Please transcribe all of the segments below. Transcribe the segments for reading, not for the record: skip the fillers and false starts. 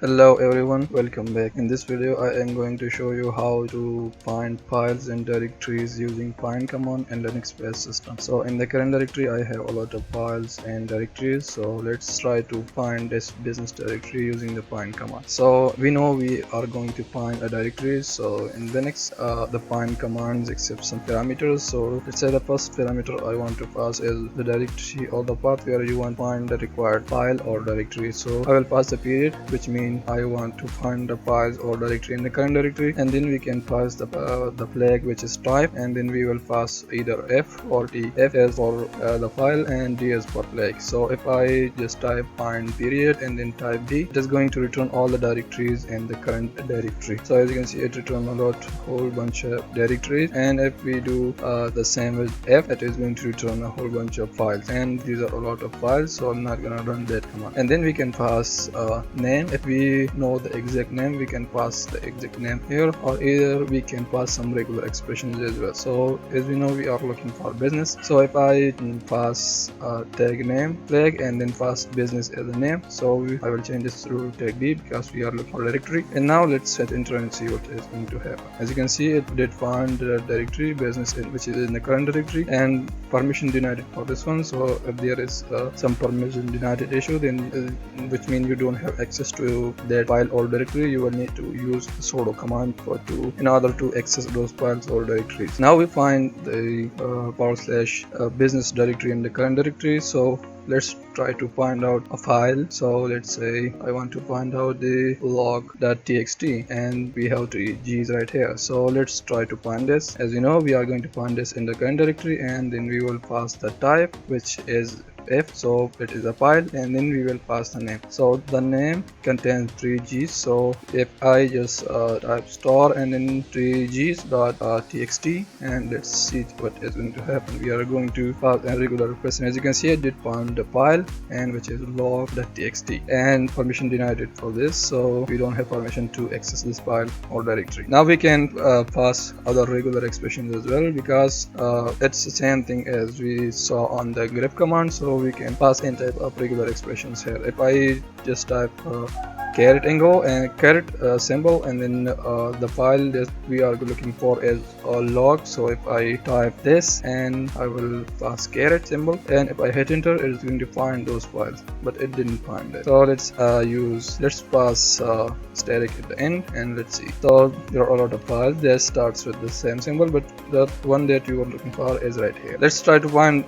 Hello everyone, welcome back. In this video I am going to show you how to find files and directories using find command and Linux based system. So in the current directory I have a lot of files and directories, so let's try to find this business directory using the find command. So we know we are going to find a directory. So in Linux the find commands accept some parameters. So let's say the first parameter I want to pass is the directory or the path where you want to find the required file or directory. So I will pass the period, which means I want to find the files or directory in the current directory, and then we can pass the flag, which is type, and then we will pass either F or D. F is for the file and D is for flag. So if I just type find period and then type D, it is going to return all the directories in the current directory. So as you can see, it returns a whole bunch of directories, and if we do the same with F, it is going to return a whole bunch of files, and these are a lot of files, so I'm not gonna run that command. And then we can pass name. If we know the exact name, we can pass the exact name here, or either we can pass some regular expressions as well. So as we know, we are looking for business, so if I pass tag name flag and then pass business as a name, so I will change this to tag B because we are looking for directory. And now let's hit enter and see what is going to happen. As you can see, it did find the directory business which is in the current directory, and permission denied for this one. So if there is some permission denied issue, then which means you don't have access to that file or directory, you will need to use the sudo command in order to access those files or directories. Now we find the /business directory in the current directory. So let's try to find out a file. So let's say I want to find out the log.txt, and we have three G's right here. So let's try to find this. As you know, we are going to find this in the current directory, and then we will pass the type, which is F, so it is a file, and then we will pass the name. So the name contains 3Gs. So if I just type store and then 3Gs dot txt, and let's see what is going to happen. We are going to pass a regular request, and as you can see, I did find the file, and which is log.txt, and permission denied it for this, so we don't have permission to access this file or directory. Now we can pass other regular expressions as well, because it's the same thing as we saw on the grep command. So we can pass any type of regular expressions here. If I just type caret symbol, and then the file that we are looking for is a log. So if I type this and I will pass caret symbol, and if I hit enter, it is going to find those files, but it didn't find it. So let's pass static at the end, and let's see. So there are a lot of files that starts with the same symbol, but the one that you are looking for is right here. Let's try to find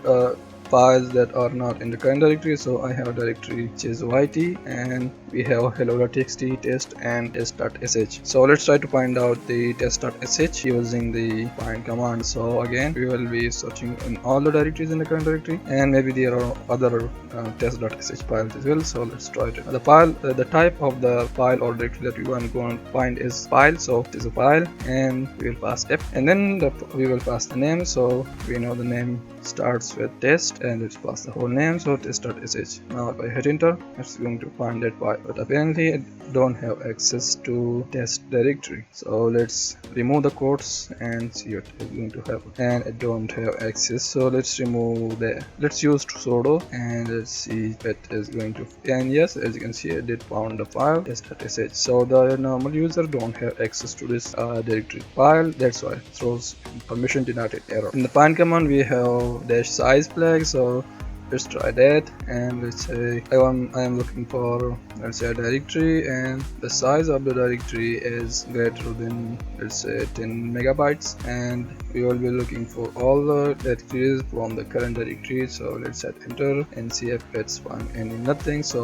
files that are not in the current directory. So I have a directory which is yt, and we have hello.txt, test, and test.sh. So let's try to find out the test.sh using the find command. So again, we will be searching in all the directories in the current directory, and maybe there are other test.sh files as well. So let's try to the type of the file or directory that we want to find is file. So it is a file, and we will pass F, and then we will pass the name. So we know the name starts with test, and let's pass the whole name, so test.sh. Now if I hit enter, it's going to find that file, but apparently I don't have access to test directory. So let's remove the quotes and see what is going to happen, and I don't have access. So let's remove let's use sudo, and let's see if it is going to, and yes, as you can see, I did found the file test.sh. So the normal user don't have access to this directory file, that's why it throws permission denied error. In the find command we have -size flag. So let's try that, and let's say I am looking for, let's say, a directory, and the size of the directory is greater than, let's say, 10 megabytes, and we will be looking for all the directories from the current directory. So let's hit enter and see if it's found any nothing. So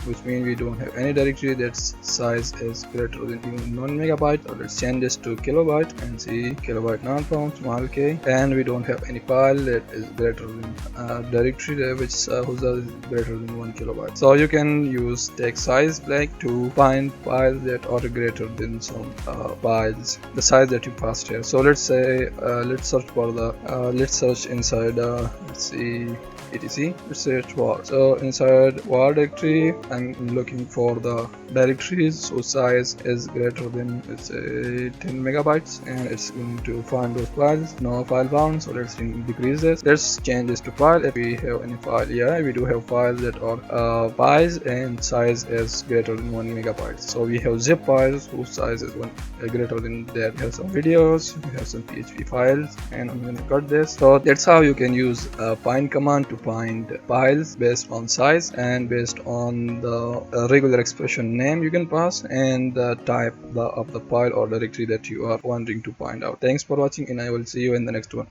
which means we don't have any directory that's size is greater than even 1 megabyte. So let's change this to kilobyte and see kilobyte not found, small k, and we don't have any file that is greater than directory which whose is greater than 1 kilobyte. So you can use text size flag to find files that are greater than some files, the size that you passed here. So let's say Okay, let's search inside let's see etc. Let's search var. So inside var directory, I'm looking for the directories whose size is greater than, let's say, 10 megabytes, and it's going to find those files. No file found, so let's decrease this. Let's change this to file. If we have any file, yeah, we do have files that are files and size is greater than 1 megabyte. So we have zip files whose size is greater than that. We have some videos, we have some PHP files, and I'm gonna cut this. So that's how you can use find command to find files based on size and based on the regular expression name you can pass and the type of the file or directory that you are wanting to find out. Thanks for watching, and I will see you in the next one.